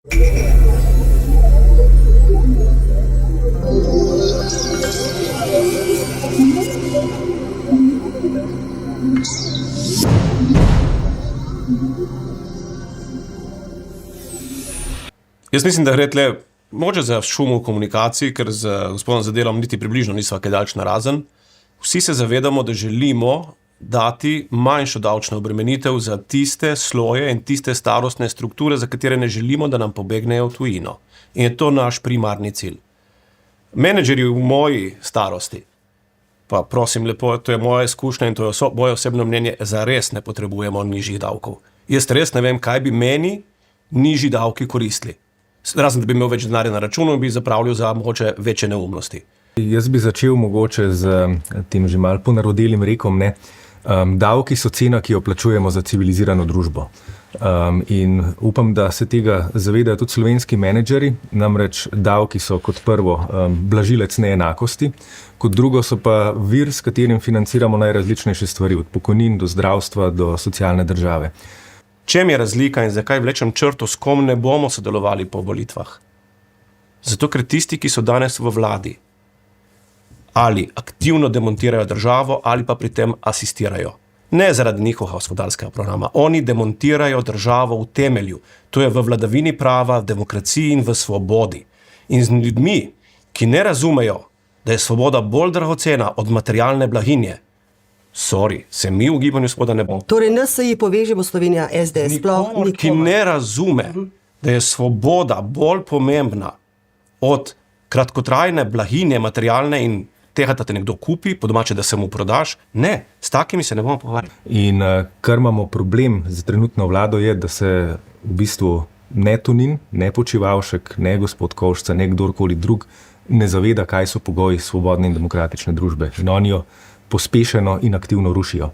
Jaz mislim, da gre tle mogoče za šum v komunikaciji, ker z gospodom Zadelom niti približno nisva kaj daleč narazen. Vsi se zavedamo, da želimo dati manjšo davčno obremenitev za tiste sloje in tiste starostne strukture, za katere ne želimo, da nam pobegnejo v tujino. In je to naš primarni cilj. Menedžerji v moji starosti, pa prosim lepo, to je moja izkušnja in to je moje osebno mnenje, zares ne potrebujemo nižjih davkov. Jaz res ne vem, kaj bi meni nižji davki koristili. Razen, da bi imel več denarja na računu in bi zapravljal za mogoče večje neumnosti. Jaz bi začel mogoče z tem že malo ponarodelim rekom, ne. Davki so cena, ki jo plačujemo za civilizirano družbo. In upam, da se tega zavedajo tudi slovenski menedžeri, namreč davki so kot prvo blažilec neenakosti, kot drugo so pa vir, s katerim financiramo najrazličnejše stvari, od pokojnin do zdravstva do socialne države. Čem je razlika in zakaj vlečem črto, s kom ne bomo sodelovali po volitvah? Zato, ker tisti, ki so danes v vladi, ali aktivno demontirajo državo, ali pa pri tem asistirajo. Ne zaradi njihovega gospodarskega programa. Oni demontirajo državo v temelju. To je v vladavini prava, v demokraciji in v svobodi. In z ljudmi, ki ne razumejo, da je svoboda bolj dragocena od materialne blaginje, se mi v Gibanju Svoboda ne bomo. Torej NSI povežemo Slovenija, SDS, sploh nikomu, ki ne razume, da je svoboda bolj pomembna od kratkotrajne blaginje materialne in tega, da te nekdo kupi, po domače, da se mu prodaš. Ne, s takimi se ne bomo pogovarjali. In kar imamo problem z trenutno vlado je, da se v bistvu ne Tonin, ne Počivalšek, ne gospod Kovšca, ne kdorkoli drug ne zaveda, kaj so pogoji svobodne in demokratične družbe. In oni jo pospešeno in aktivno rušijo.